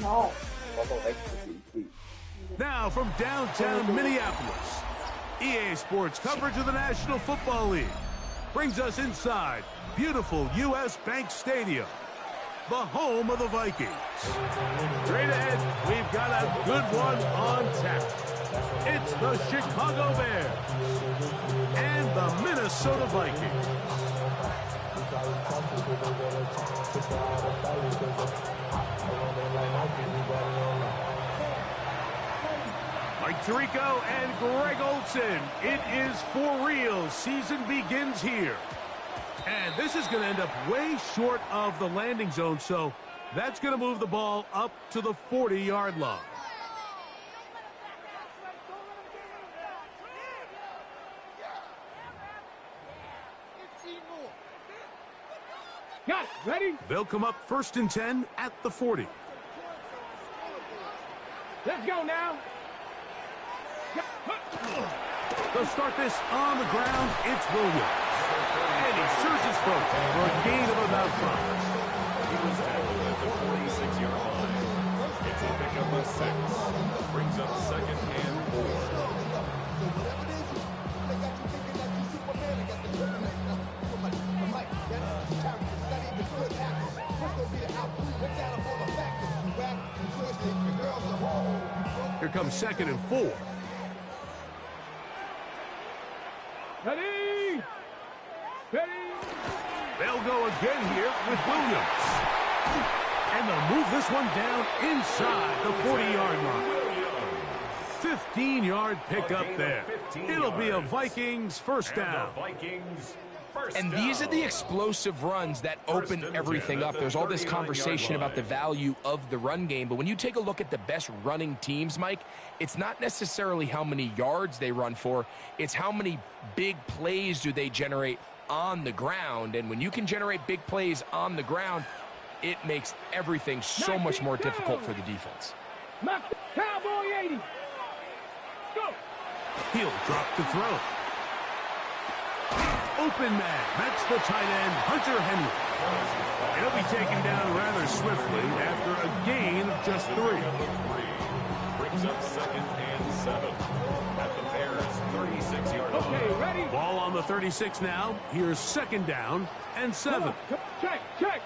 No. Now from downtown Minneapolis, EA Sports coverage of the National Football League brings us inside beautiful U.S. Bank Stadium, the home of the Vikings. Straight ahead, we've got a good one on tap. It's the Chicago Bears and the Minnesota Vikings. Mike Tirico and Greg Olsen. It is for real. Season begins here. And this is going to end up way short of the landing zone, so that's going to move the ball up to the 40-yard line. Got it. Ready? They'll come up 1st and 10 at the 40. Let's go now. They'll start this on the ground. It's Williams. And he surges forward for a gain of about 5. He was tackled at the 46-yard line. It's a pickup of 6. Brings up 2nd and 4. Here comes 2nd and 4. Ready? Ready? They'll go again here with Williams. And they'll move this one down inside the 40-yard line. 15-yard pickup there. It'll be a Vikings first down. And these are the explosive runs that open everything up. There's all this conversation about the value of the run game, but when you take a look at the best running teams, Mike, it's not necessarily how many yards they run for, it's how many big plays do they generate on the ground. And when you can generate big plays on the ground, it makes everything so much more difficult for the defense. Cowboy 80. Go. He'll drop to throw. Open man. That's the tight end, Hunter Henry. He'll be taken down rather swiftly after a gain of just 3. Brings up 2nd and 7 at the Bears' 36-yard line. Okay, ready? Ball on the 36 now. Here's 2nd down and 7. Check, check.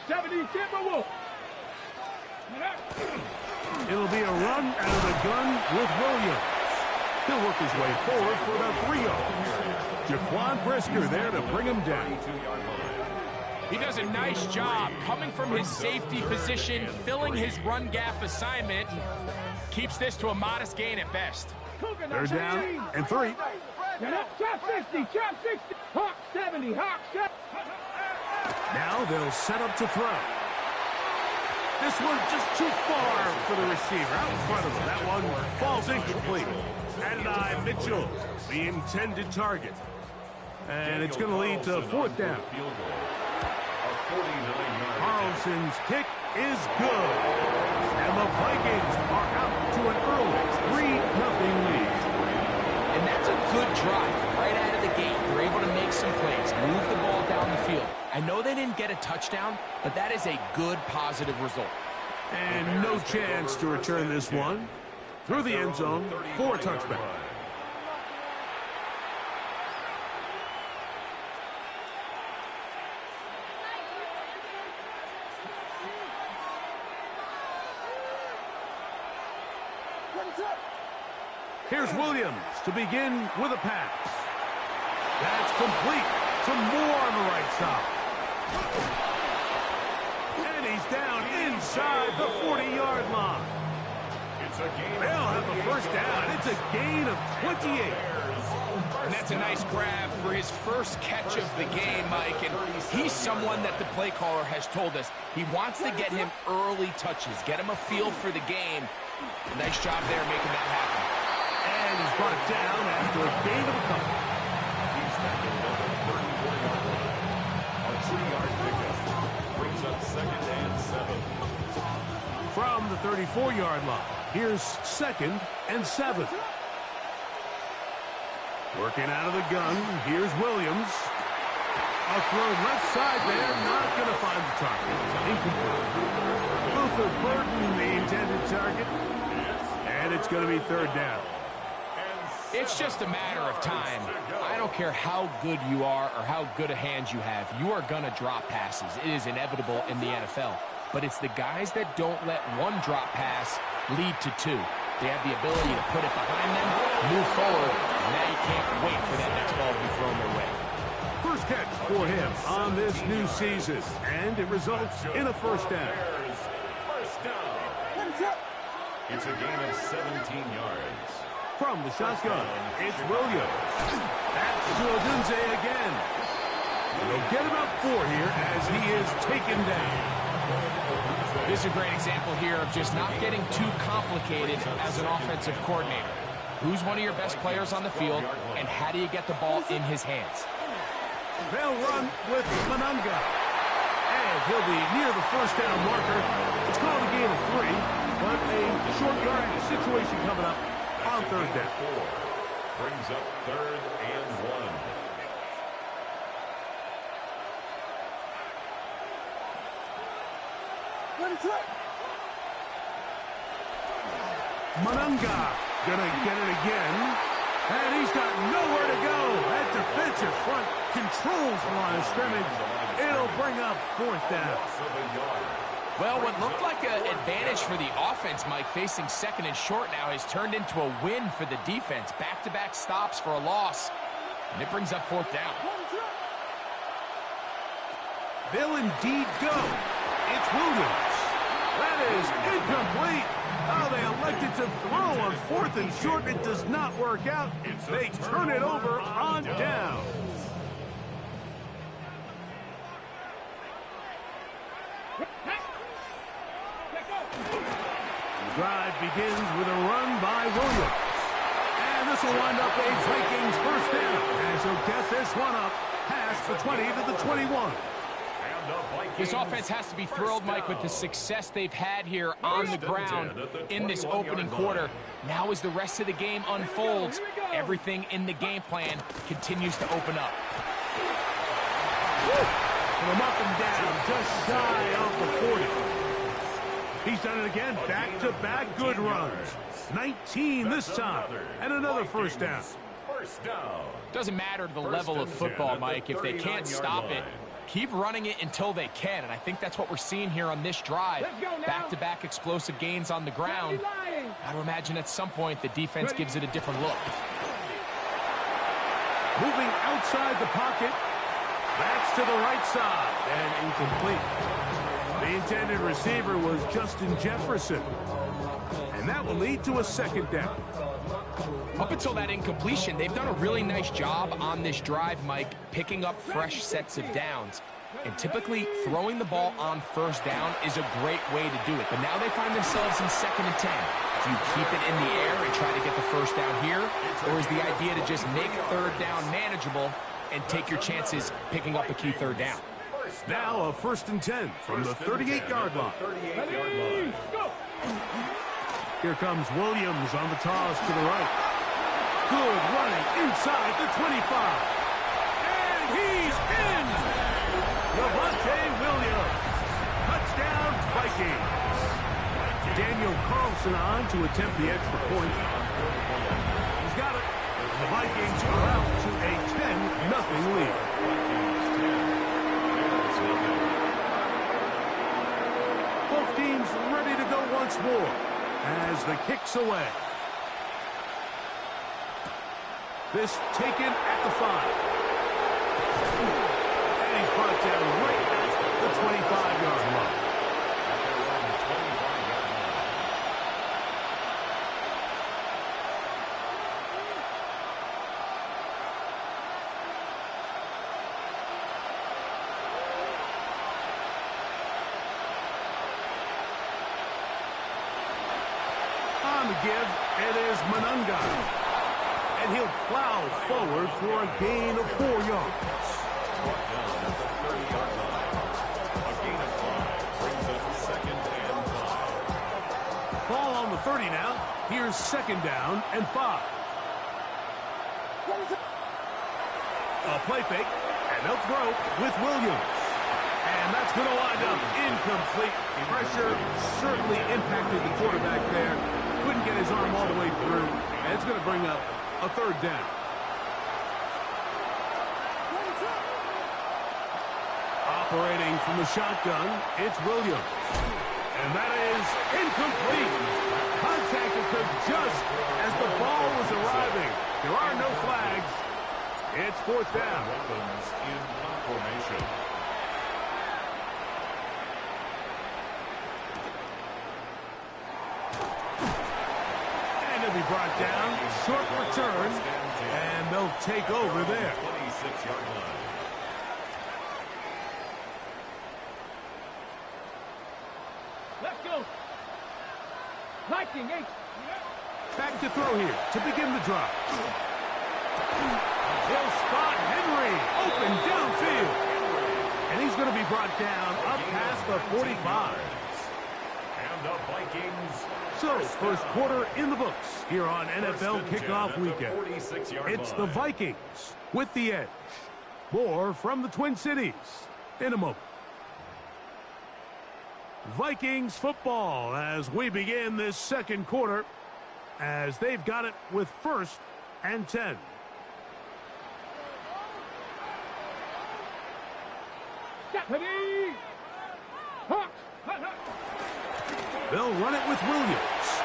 70 Timberwolves. It'll be a run out of the gun with Williams. He'll work his way forward for about 3 yards. Jaquan Brisker there to bring him down. He does a nice job coming from his safety position, filling his run gap assignment, and keeps this to a modest gain at best. 3rd down and 3. Chop 60, chop 60. Hawk 70, Hawk 70. Now they'll set up to throw. This one just too far for the receiver. Out in front of him. That one falls incomplete. Adonai Mitchell, the intended target. And it's going to lead to 4th down. Carlson's kick is good. And the Vikings are out to an early 3-0 lead. And that's a good drive right out of the gate. They're able to make some plays, move the ball down the field. I know they didn't get a touchdown, but that is a good, positive result. And no chance to return this one through the end zone for a touchback. Here's Williams to begin with a pass. That's complete to Moore on the right side. And he's down inside the 40-yard line. They'll have the first down. It's a gain of 28. And that's a nice grab for his first catch of the game, Mike. And he's someone that the play caller has told us he wants to get him early touches, get him a feel for the game. Nice job there making that happen. And he's brought it down after a gain of a couple. He's tackled at the 34-yard line. A 3-yard pickup. Brings up 2nd and 7. From the 34-yard line, here's 2nd and 7. Working out of the gun, here's Williams. A A throw left side there, not going to find the target. Incomplete. Luther Burton, the intended target. And it's going to be third down. It's just a matter of time. I don't care how good you are or how good a hand you have. You are going to drop passes. It is inevitable in the NFL. But it's the guys that don't let one drop pass lead to two. They have the ability to put it behind them, move forward, and now you can't wait for that next ball to be thrown their way. First catch for him on this new season, and it results in a first down. First down. It's a gain of 17 yards. From the shotgun, it's Williams. That's to Odunze again. They'll get about 4 here as he is taken down. This is a great example here of just not getting too complicated as an offensive coordinator. Who's one of your best players on the field, and how do you get the ball in his hands? They'll run with Manunga. And he'll be near the first down marker. It's called a gain of 3, but a short yardage situation coming up on third down. Brings up third and 1. Manunga gonna get it again. And he's got nowhere to go. That defensive front controls the line of scrimmage. It'll bring up fourth down. Well, what looked like an advantage for the offense, Mike, facing second and short now, has turned into a win for the defense. Back-to-back stops for a loss, and it brings up fourth down. They'll indeed go. It's Williams. That is incomplete. Oh, they elected to throw on fourth and short. It does not work out. They turn it over on down. The drive begins with a run by Williams. And this will wind up a Vikings first down as he'll get this one up past the 20 to the 21. This offense has to be thrilled, Mike, with the success they've had here on the ground in this opening quarter. Now as the rest of the game unfolds, everything in the game plan continues to open up. From up and down, just shy of the 40. He's done it again, back-to-back good runs. 19 this time, and another first down. Doesn't matter the level of football, Mike. If they can't stop it, keep running it until they can, and I think that's what we're seeing here on this drive. Back-to-back explosive gains on the ground. Got to imagine at some point the defense gives it a different look. Moving outside the pocket. That's to the right side, and incomplete. The intended receiver was Justin Jefferson, and that will lead to a second down. Up until that incompletion, they've done a really nice job on this drive, Mike, picking up fresh sets of downs. And typically, throwing the ball on first down is a great way to do it. But now they find themselves in 2nd and 10. Do you keep it in the air and try to get the first down here? Or is the idea to just make third down manageable and take your chances picking up a key third down? Now a 1st and 10 from the 38-yard line. Here comes Williams on the toss to the right. Good running inside the 25. And he's in! Javonte Williams. Touchdown, Vikings. Daniel Carlson on to attempt the extra point. He's got it. The Vikings are out to a 10-0 lead. Both teams ready to go once more as the kick's away. This taken at the 5. And he's brought down right at the 25-yard line. On the give, it is Manunga. And he'll plow forward for a gain of 4 yards. Ball on the 30 now. Here's 2nd down and 5. A play fake, and They'll throw with Williams. And that's going to wind up incomplete. Pressure certainly impacted the quarterback there. Couldn't get his arm all the way through. And it's going to bring up a third down. Operating from the shotgun, it's Williams. And that is incomplete. Contact occurred just as the ball was arriving. There are no flags. It's fourth down. Weapons in formation. And he'll be brought down. Short return. And they'll take over there. 26-yard line. Let's go. Viking, 8. Back to throw here to begin the drive. He'll spot Henry open downfield. And he's going to be brought down up past the 45. And the Vikings. So, first quarter in the books here on NFL Kickoff Weekend. It's the Vikings with the edge. More from the Twin Cities in a moment. Vikings football as we begin this second quarter as they've got it with 1st and 10. Stephanie! Hawks! They'll run it with Williams.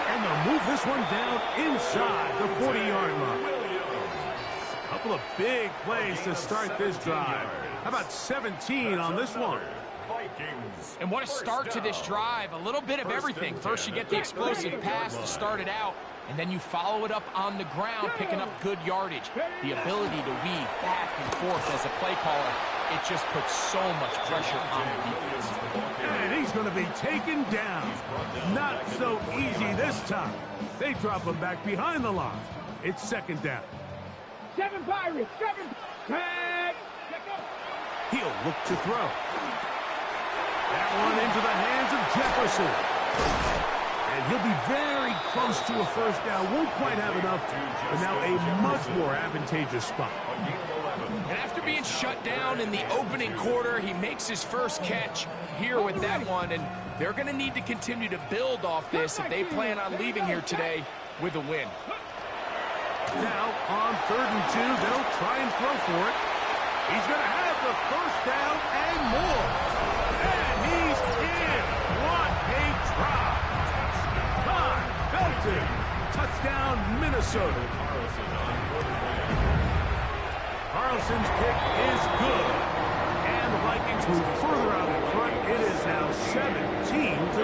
And they'll move this one down inside the 40-yard line. A couple of big plays to start this drive. How about 17 on this one? And what a start to this drive. A little bit of everything. First you get the explosive pass to start it out, and then you follow it up on the ground, picking up good yardage. The ability to weave back and forth as a play caller, it just puts so much pressure on the defense. And he's going to be taken down. Not so easy this time. They drop him back behind the line. It's second down. 7 Pirates! 7! Tag! He'll look to throw. That one into the hands of Jefferson. And he'll be very close to a first down. Won't quite have enough, but now a much more advantageous spot. And after being shut down in the opening quarter, he makes his first catch here with that one, and they're going to need to continue to build off this if they plan on leaving here today with a win. Now, on 3rd and 2, they'll try and throw for it. He's going to have the first down and more. And he's in. What a drop. Todd Felton. Touchdown, Minnesota. Carlson's kick is good. And the Vikings move further out in front. It is now 17-0.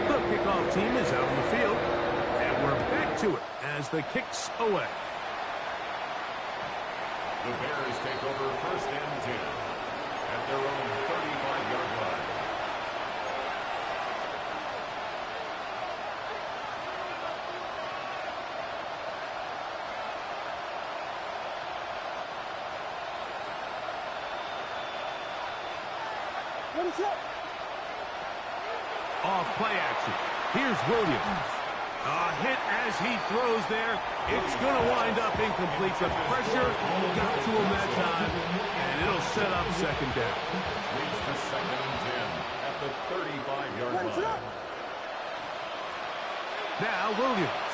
The kickoff team is out on the field. And we're back to it as the kick's away. The Bears take over 1st and 10 at their own 35-yard line. What is up? Off play action. Here's Williams. A hit as he throws there. It's going to wind up incomplete. The pressure got to him that time, and it'll set up second down. Leads to 2nd and 10 at the 35-yard line. Now Williams.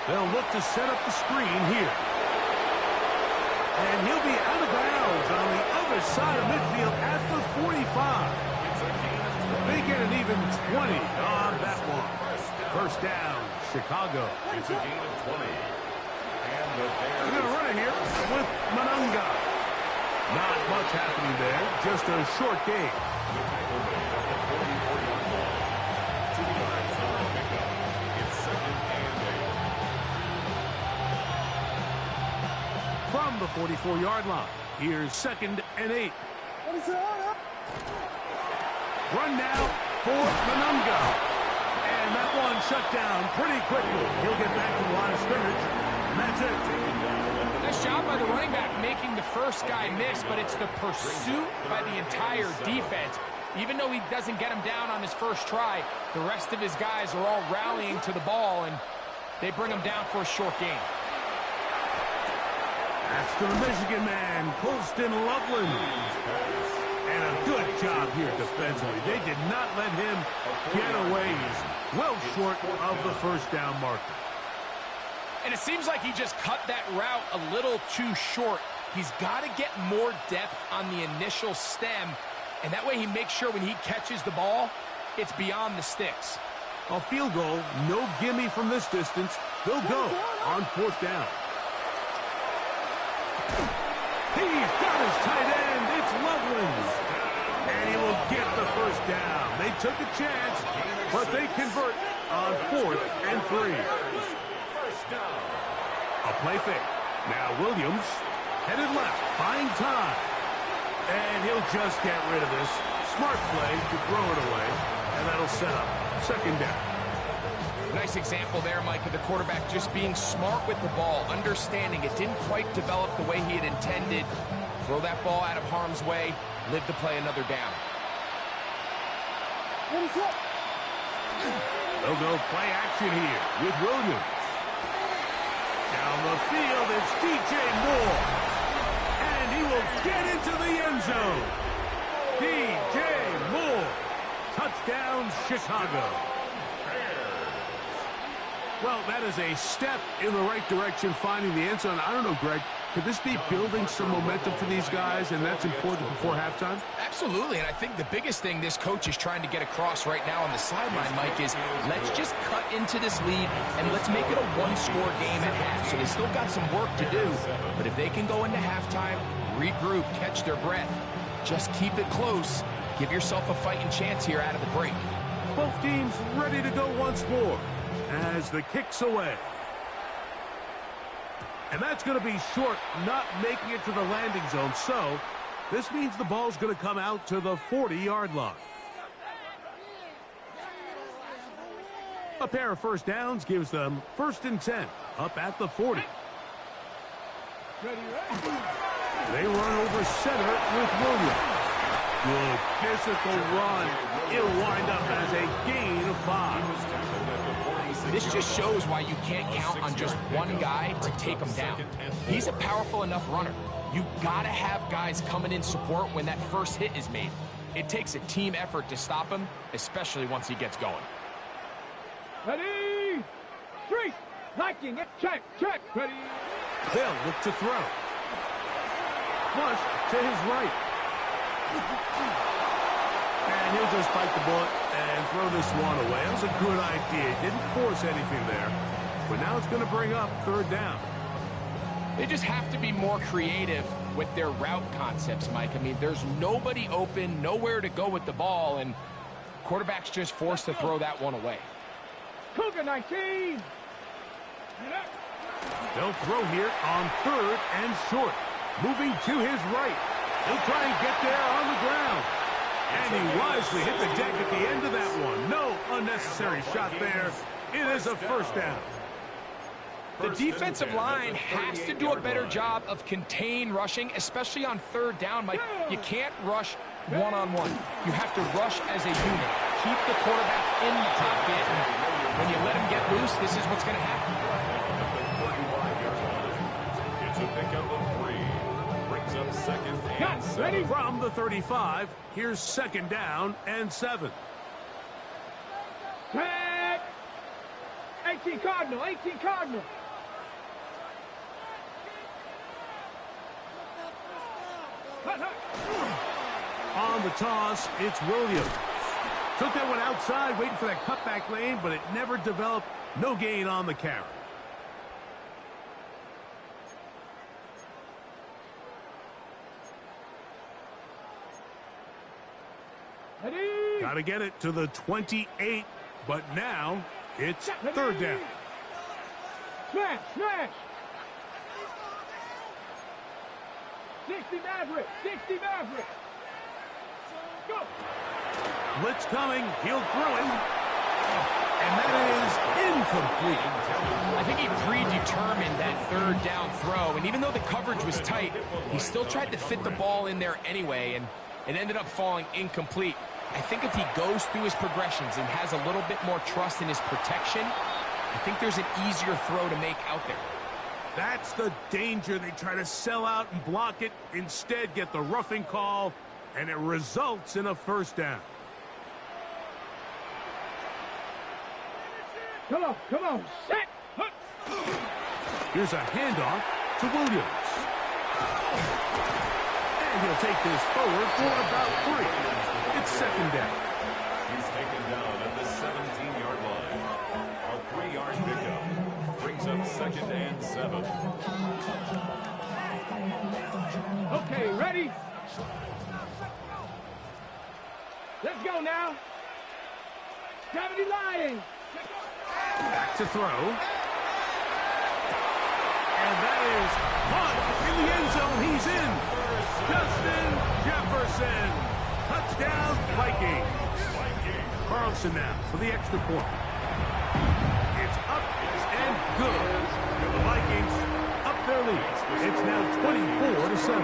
They'll look to set up the screen here. And he'll be out of bounds on the other side of midfield at the 45. They get an even 20 on that one. First down, Chicago. It's a gain of 20. And the Bears. They're going to run it here with Manunga. Not much happening there, just a short gain. The tackle made at the 44-yard line. 2 yards on the pickup. It's 2nd and 8. From the 44-yard line, here's 2nd and 8. Run now for Manunga. And that one shut down pretty quickly. He'll get back to the line of scrimmage, and that's it. Nice job by the running back making the first guy miss, but it's the pursuit by the entire defense. Even though he doesn't get him down on his first try, the rest of his guys are all rallying to the ball, and they bring him down for a short gain. Pass to the Michigan man, Colston Loveland. And a good job here defensively. They did not let him get away. He's well short of the first down marker. And it seems like he just cut that route a little too short. He's got to get more depth on the initial stem, and that way he makes sure when he catches the ball, it's beyond the sticks. A field goal, no gimme from this distance. They'll go on fourth down. He's got his tight end. It's Loveland. And he will get the first down. They took a chance, but they convert on 4th and 3. A play fake. Now Williams headed left, buying time. And he'll just get rid of this. Smart play to throw it away, and that'll set up second down. Nice example there, Mike, of the quarterback just being smart with the ball, understanding it didn't quite develop the way he had intended. Throw that ball out of harm's way, live to play another down. They'll go play action here with Williams. Down the field, it's DJ Moore. And he will get into the end zone. DJ Moore. Touchdown, Chicago. Well, that is a step in the right direction, finding the end zone. I don't know, Greg, could this be building some momentum for these guys, and that's important before halftime? Absolutely, and I think the biggest thing this coach is trying to get across right now on the sideline, Mike, is let's just cut into this lead, and let's make it a one-score game at half. So they still got some work to do, but if they can go into halftime, regroup, catch their breath, just keep it close, give yourself a fighting chance here out of the break. Both teams ready to go once more as the kick's away. And that's going to be short, not making it to the landing zone. So this means the ball's going to come out to the 40-yard line. A pair of first downs gives them 1st and 10, up at the 40. They run over center with Williams. Good physical run. It'll wind up as a gain of 5. This just shows why you can't count on just one guy to take him down. He's a powerful enough runner. You gotta have guys coming in support when that first hit is made. It takes a team effort to stop him, especially once he gets going. Ready? 3. Liking it. Check. Ready? They'll look to throw. Flush to his right. And he'll just bite the bullet and throw this one away. That was a good idea. He didn't force anything there. But now it's going to bring up 3rd down. They just have to be more creative with their route concepts, Mike. I mean, there's nobody open, nowhere to go with the ball, and quarterback's just forced to throw that one away. Cougar 19. They'll throw here on 3rd and short. Moving to his right. He'll try and get there on the ground. And he wisely hit the deck at the end of that one. No unnecessary shot there. It is a 1st down. The defensive line has to do a better job of contain rushing, especially on 3rd down, Mike. You can't rush one-on-one. You have to rush as a unit. Keep the quarterback in the pocket. And when you let him get loose, this is what's going to happen. It's a pickup of 3. Brings up 2nd and 7. From the 35, here's 2nd down and 7. 18 Cardinal. On the toss, it's Williams. Took that one outside, waiting for that cutback lane, but it never developed. No gain on the carry. Got to get it to the 28, but now it's 3rd down. Smash. 60 Maverick. Go. Blitz coming. He'll throw him. And that is incomplete. I think he predetermined that 3rd down throw, and even though the coverage was tight, he still tried to fit the ball in there anyway, and it ended up falling incomplete. I think if he goes through his progressions and has a little bit more trust in his protection, I think there's an easier throw to make out there. That's the danger. They try to sell out and block it. Instead, get the roughing call, and it results in a first down. Come on, set. Here's a handoff to Williams. And he'll take this forward for about 3. It's second down. He's taken down at the 17-yard line. A 3-yard pickup brings up second and 7. Okay, ready? Let's go now. Gravity lying. Back to throw. And that is caught in the end zone. He's in. Justin Jefferson. Touchdown, Vikings. Carlson now for the extra point. It's up and good. The Vikings up their lead. It's now 24-7.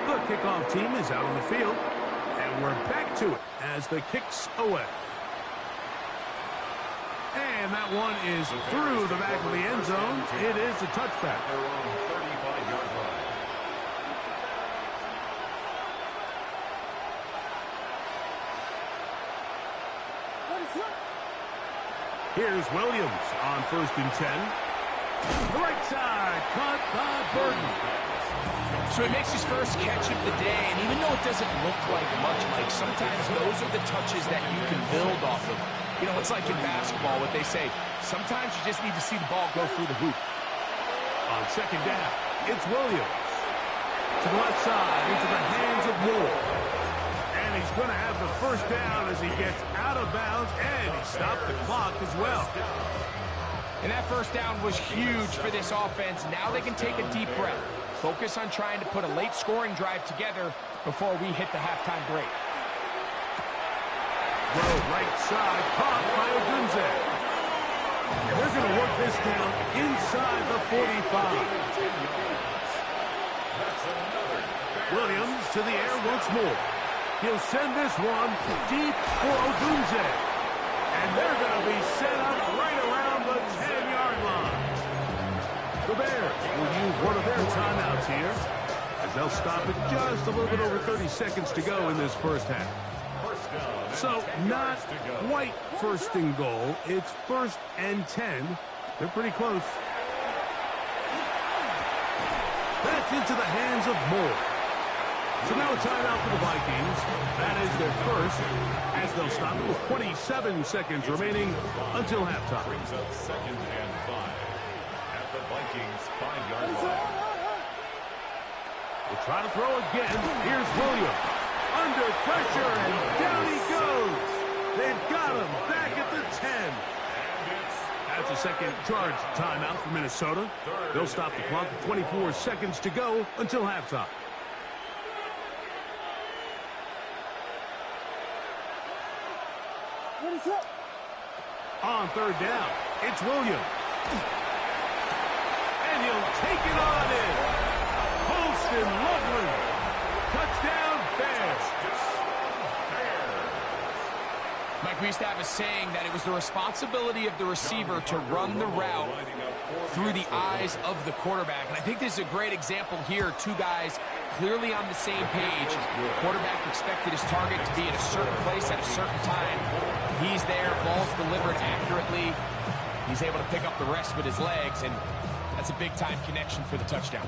The kickoff team is out on the field. And we're back to it as the kick's away. And that one is through the back of the end zone. It is a touchback. They're on 35-yard line. Here's Williams on 1st and 10. The right side, caught by Burton. So he makes his first catch of the day, and even though it doesn't look like much, Mike, sometimes those are the touches that you can build off of. You know, it's like in basketball, what they say, sometimes you just need to see the ball go through the hoop. On second down, it's Williams. To the left side, into the hands of Moore. And he's going to have the first down as he gets out of bounds, and he stopped the clock as well. And that first down was huge for this offense. Now they can take a deep breath. Focus on trying to put a late scoring drive together before we hit the halftime break. Throw right side, caught by Odunze. They're going to work this down inside the 45. Williams to the air once more. He'll send this one deep for Odunze. And they're going to be set up right around the 10-yard line. The Bears will use one of their timeouts here as they'll stop it just a little bit over 30 seconds to go in this first half. So not quite first and goal. It's 1st and 10. They're pretty close. That's into the hands of Moore. So now a timeout for the Vikings. That is their first, as they'll stop it with 27 seconds remaining until halftime. Brings up second and 5 at the Vikings 5-yard line. We'll try to throw again. Here's Williams. Under pressure, and down he goes. They've got him back at the 10. That's a second charge timeout for Minnesota. They'll stop the clock with 24 seconds to go until halftime. On 3rd down, it's Williams. And he'll take it on in. Holston Loveland. Touchdown, Bears. Mike, we used to have a saying that it was the responsibility of the receiver to run the route through the eyes of the quarterback. And I think this is a great example here. Two guys clearly on the same page. The quarterback expected his target to be at a certain place at a certain time. He's there, ball's delivered accurately. He's able to pick up the rest with his legs, and that's a big-time connection for the touchdown.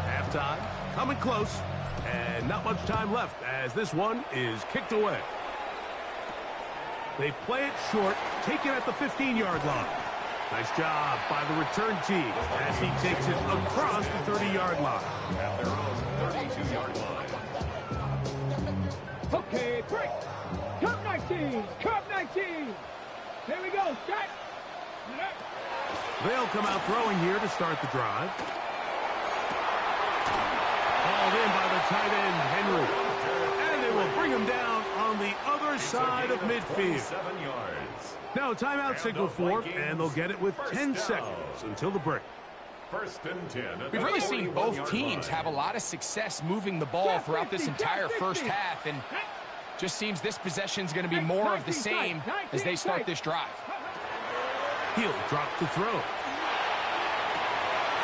Halftime, coming close, and not much time left as this one is kicked away. They play it short, taken at the 15-yard line. Nice job by the return team as he takes it across the 30-yard line. At their own 32-yard line. Okay, break. Curve 19. Curve 19. Here we go. Start. They'll come out throwing here to start the drive. Called in by the tight end, Henry. And they will bring him down on the other side of midfield. 7 yards. Now, timeout signal for, and they'll get it with 10 seconds until the break. First and 10. We've really seen both teams have a lot of success moving the ball throughout this entire first half, and just seems this possession is going to be more of the same as they start this drive. He'll drop to throw.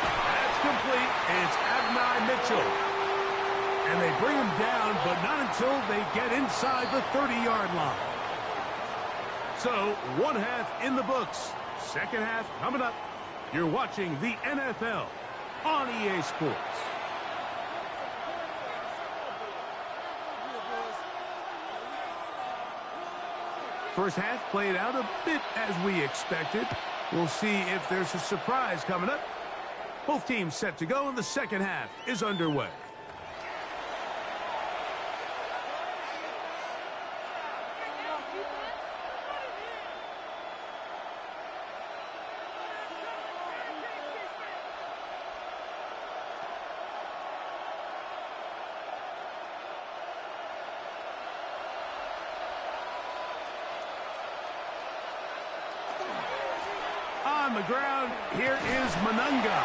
That's complete, and it's Adonai Mitchell. And they bring him down, but not until they get inside the 30-yard line. So, one half in the books. Second half coming up. You're watching the NFL on EA Sports. First half played out a bit as we expected. We'll see if there's a surprise coming up. Both teams set to go, and the second half is underway. On the ground, here is Manunga.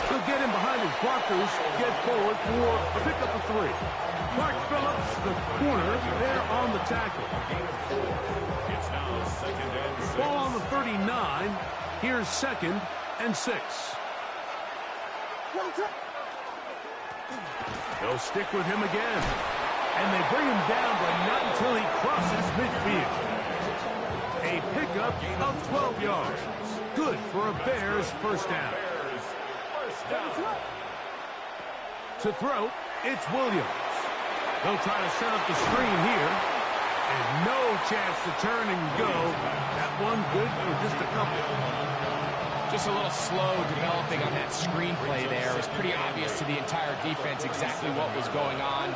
He'll get in behind his blockers, get forward for a pickup of 3. Clark Phillips, the corner, there on the tackle. It's now second and 6. Ball on the 39. Here's second and 6. They'll stick with him again. And they bring him down, but not until he crosses midfield. A pickup of 12 yards. Good for a Bears first down. To throw, it's Williams. They'll try to set up the screen here. And no chance to turn and go. That one good for just a couple. Just a little slow developing on that screenplay there. It was pretty obvious to the entire defense exactly what was going on.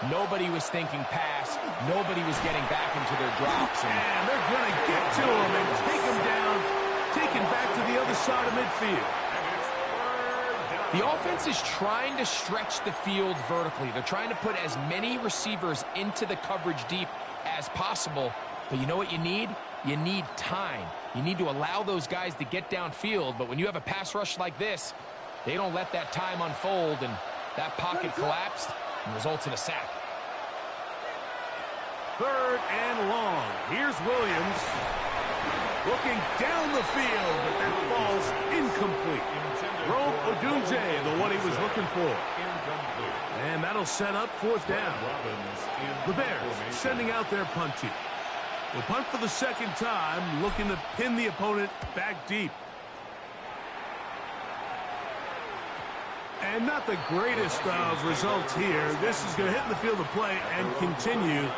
Nobody was thinking pass. Nobody was getting back into their drops. And they're going to get to him and take him down, taken back to the other side of midfield. The offense is trying to stretch the field vertically. They're trying to put as many receivers into the coverage deep as possible. But you know what you need? You need time. You need to allow those guys to get downfield. But when you have a pass rush like this, they don't let that time unfold, and that pocket collapsed and results in a sack. Third and long. Here's Williams. Looking down the field, but that falls incomplete. Rome Odunze, the one he was looking for. And that'll set up fourth down. The Bears sending out their punt team. Will punt for the second time, looking to pin the opponent back deep. And not the greatest of results here. This is going to hit in the field of play and continue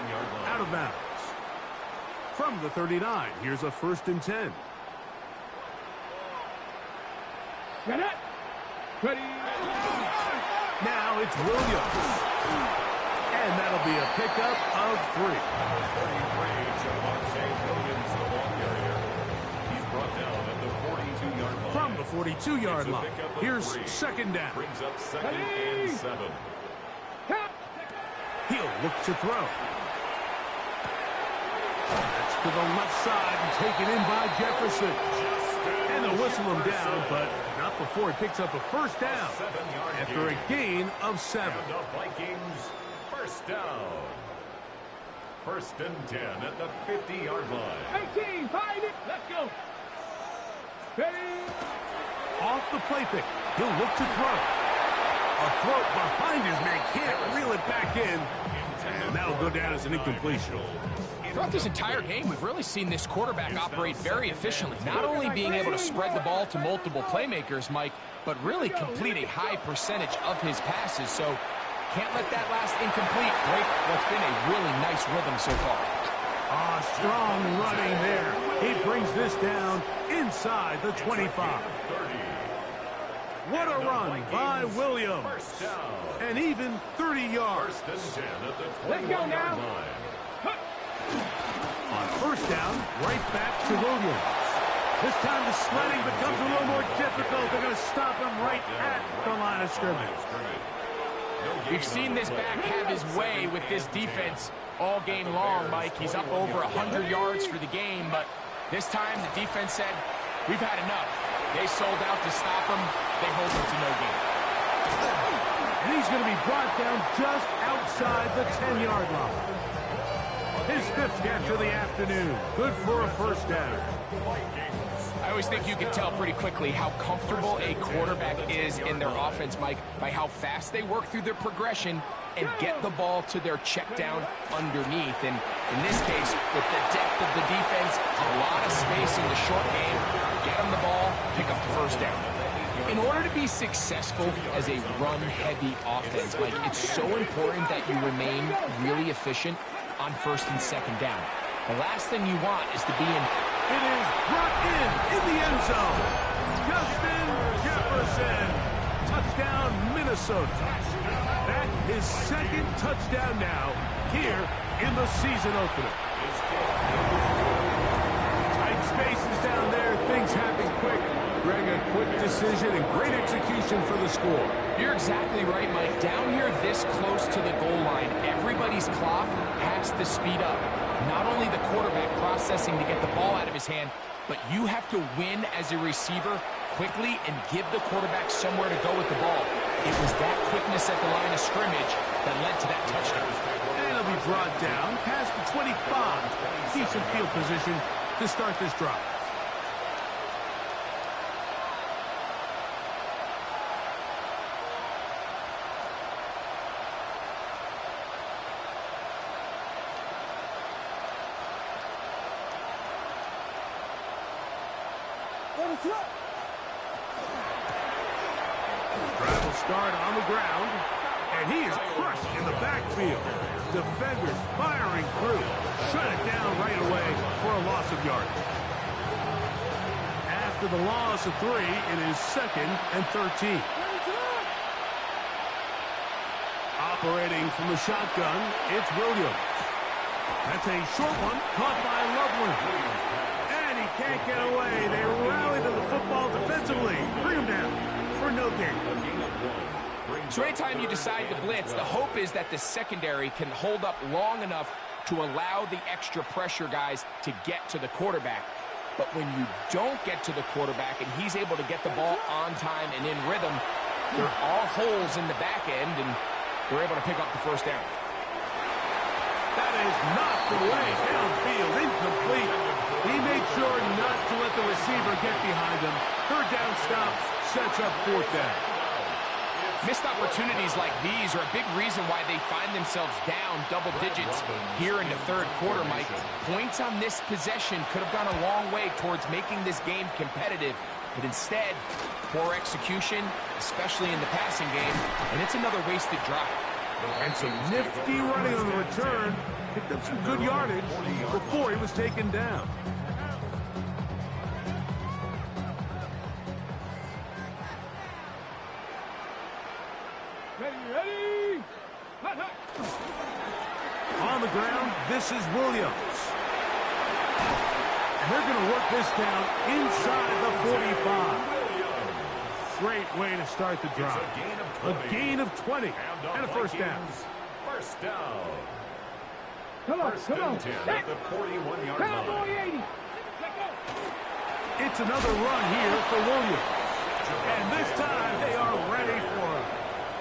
out of bounds. From the 39, here's a first and 10. Get it. Ready. Now it's Williams. And that'll be a pickup of 3. From the 42-yard line, here's second down. Brings up second and 7. He'll look to throw. That's to the left side and taken in by Jefferson. And they'll whistle him down, but not before he picks up a first down after a gain of 7. And the Vikings first down. First and 10 at the 50-yard line. 18, find it. Let's go. Ready. Off the play pick, he'll look to throw. A throw behind his man, can't reel it back in. And that'll go down as an incompletion. Throughout this entire game, we've really seen this quarterback operate very efficiently, not only being able to spread the ball to multiple playmakers, Mike, but really complete a high percentage of his passes. So can't let that last incomplete break what's been a really nice rhythm so far. Strong running there. He brings this down inside the 25. What a run by Williams. And even 30 yards. First and 10 at the Let's go 21-yard now. line. On first down, right back to Williams. This time the sledding becomes a little more difficult. They're going to stop him right at the line of scrimmage. We've seen this back have his way with this defense all game long, Mike. He's up over 100 yards for the game, but this time the defense said, we've had enough. They sold out to stop him. They hold him to no gain. And he's going to be brought down just outside the 10-yard line. His 5th catch of the afternoon. Good for a first down. I always think you can tell pretty quickly how comfortable a quarterback is in their offense, Mike, by how fast they work through their progression and get the ball to their check down underneath. And in this case, with the depth of the defense, a lot of space in the short game, get them the ball, pick up the first down. In order to be successful as a run-heavy offense, Mike, it's so important that you remain really efficient on 1st and 2nd down. The last thing you want is to be in. It is brought in the end zone. Justin Jefferson. Touchdown, Minnesota. That is 2nd touchdown now here in the season opener. Tight spaces down there. Things happen quick. Greg, a quick decision and great execution for the score. You're exactly right, Mike. Down here this close to the goal line, everybody's clock has to speed up. Not only the quarterback processing to get the ball out of his hand, but you have to win as a receiver quickly and give the quarterback somewhere to go with the ball. It was that quickness at the line of scrimmage that led to that touchdown. And it'll be brought down past the 25. Decent field position to start this drive. Drive will start on the ground, and he is crushed in the backfield. Defenders firing through. Shut it down right away for a loss of yardage. After the loss of 3, it is 2nd and 13. Operating from the shotgun, it's Williams. That's a short one, caught by Loveland. And he can't get away. They rally to the football defensively. Bring him down for no gain. So anytime you decide to blitz, the hope is that the secondary can hold up long enough to allow the extra pressure guys to get to the quarterback. But when you don't get to the quarterback and he's able to get the ball on time and in rhythm, there are holes in the back end, and they're able to pick up the first down. That is knocked away downfield, incomplete. He made sure not to let the receiver get behind him. 3rd down stop sets up 4th down. Missed opportunities like these are a big reason why they find themselves down double digits here in the 3rd quarter, Mike. Points on this possession could have gone a long way towards making this game competitive, but instead, poor execution, especially in the passing game, and it's another wasted drive. And some nifty running on the return. Picked up some good yardage before he was taken down. Ready. Hot, hot. On the ground, this is Williams. And they're going to work this down inside the 45. Great way to start the drive. A gain of 20 and a first down. First down. Come on, First come on. and 10 at the 41-yard Cowboy line. 80. Let go. It's another run here for Williams. And this time they are ready for him.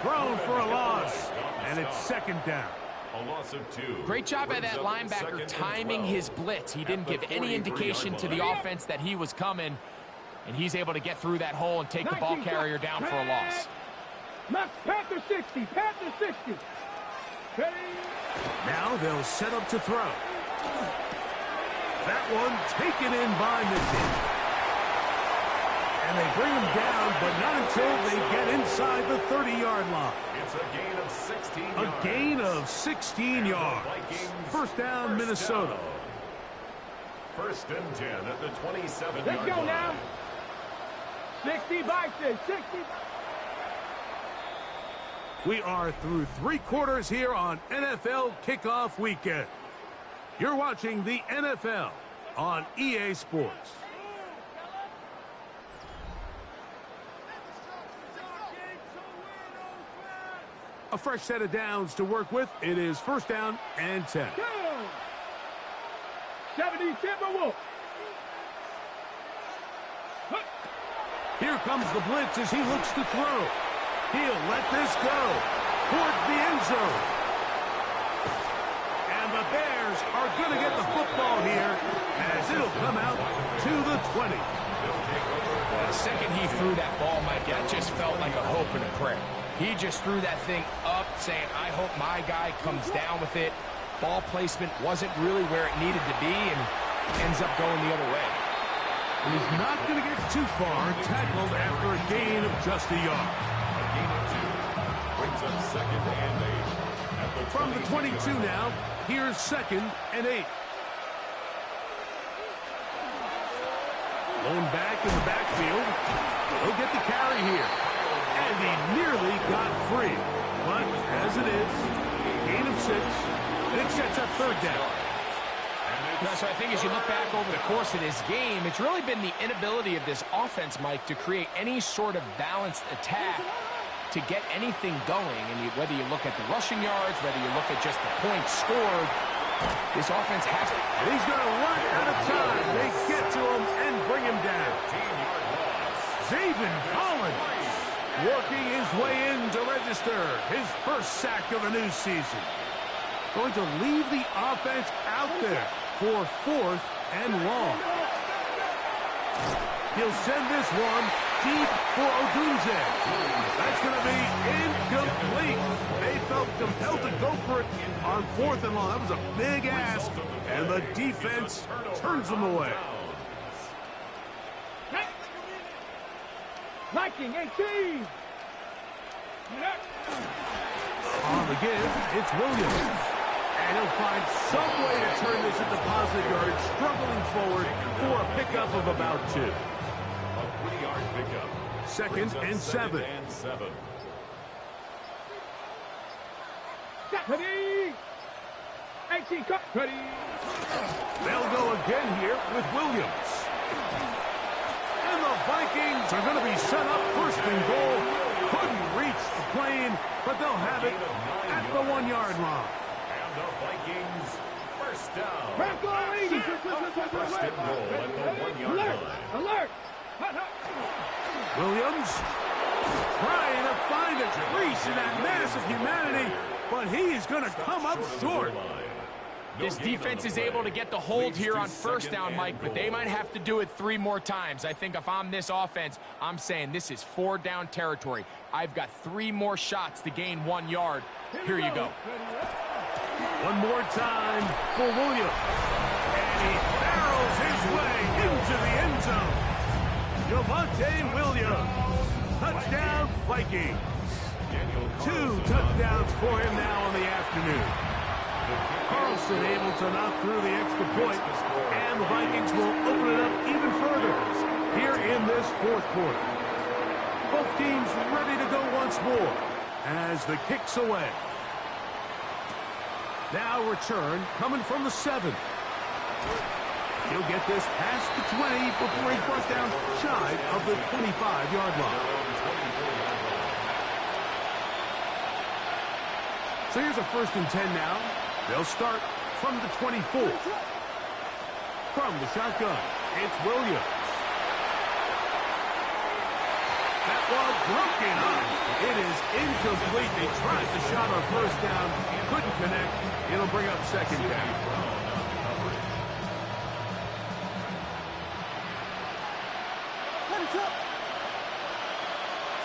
Thrown for a loss. And it's 2nd down. A loss of 2. Great job by that linebacker timing his blitz. He didn't give any indication to the offense that he was coming, and he's able to get through that hole and take the ball carrier down for a loss. Panther 60. Panther 60. Ready. Now they'll set up to throw. That one taken in by Mitchell. And they bring him down, but not until they get inside the 30-yard line. It's a gain of 16 yards. A gain of 16 yards. First down, Minnesota. First and 10 at the 27-yard line. Let's go now. 60 Vikes. 60. We are through 3 quarters here on NFL Kickoff Weekend. You're watching the NFL on EA Sports. A fresh set of downs to work with. It is first down and 10. 70 Timberwolves. comes the blitz as he looks to throw. He'll let this go towards the end zone. And the Bears are going to get the football here as it'll come out to the 20. The second he threw that ball, Mike, that just felt like a hope and a prayer. He just threw that thing up saying, I hope my guy comes down with it. Ball placement wasn't really where it needed to be and ends up going the other way. And he's not going to get too far, tackled after a gain of just a yard. A gain of 2 brings up second and 8. At the From the 22 now, here's second and 8. Lone back in the backfield. He'll get the carry here. And he nearly got free. But as it is, gain of 6. And it sets up third down. So I think as you look back over the course of this game, it's really been the inability of this offense, Mike, to create any sort of balanced attack to get anything going. And whether you look at the rushing yards, whether you look at just the points scored, this offense has it. And he's going to run out of time. They get to him and bring him down. Zaven Collins working his way in to register his first sack of the new season. Going to leave the offense out there for 4th and long. He'll send this one deep for Odunze. That's going to be incomplete. They felt compelled to go for it on 4th and long. That was a big ask, and the defense turns them away. Viking 18. On the give, it's Williams. And he'll find some way to turn this into positive yardage, struggling forward for a pickup of about 2. A 3-yard pickup. Second and 7. Ready. 18, cut. Ready. They'll go again here with Williams. And the Vikings are going to be set up first and goal. Couldn't reach the plane, but they'll have it at the 1-yard line. And the Vikings first down. First and goal at the 1-yard line. Alert. Williams trying to find a crease in that mass of humanity, but he is going to come up short. This defense is able to get the hold here on first down, Mike, but they might have to do it 3 more times. I think if I'm this offense, I'm saying this is 4-down territory. I've got 3 more shots to gain 1 yard. Here you go. One more time for Williams. And he barrels his way into the end zone. Javonte Williams. Touchdown, Vikings. 2 touchdowns for him now in the afternoon. Carlson able to knock through the extra point, and the Vikings will open it up even further here in this 4th quarter. Both teams ready to go once more as the kick's away. Now return coming from the 7. He'll get this past the 20 before he's brought down shy of the 25-yard line. So here's a 1st and 10 now. They'll start from the 24. From the shotgun, it's Williams. That ball broken up. It is incomplete. They tried the shot on first down. Couldn't connect. It'll bring up 2nd down.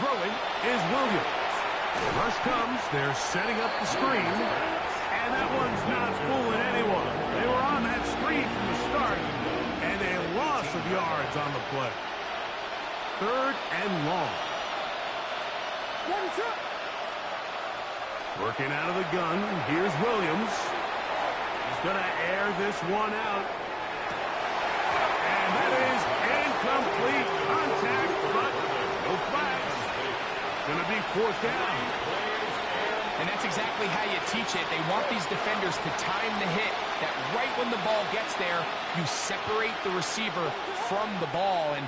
Throwing is Williams. The rush comes. They're setting up the screen. And that one's not fooling anyone. They were on that screen from the start. And a loss of yards on the play. 3rd and long. Working out of the gun. Here's Williams. He's going to air this one out. And that is incomplete contact, but no flags. It's going to be 4th down. And that's exactly how you teach it. They want these defenders to time the hit, that right when the ball gets there, you separate the receiver from the ball. And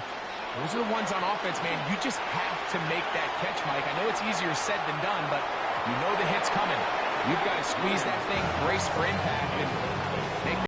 those are the ones on offense, man. You just have to make that catch, Mike. I know it's easier said than done, but you know the hit's coming. You've got to squeeze that thing, brace for impact, and make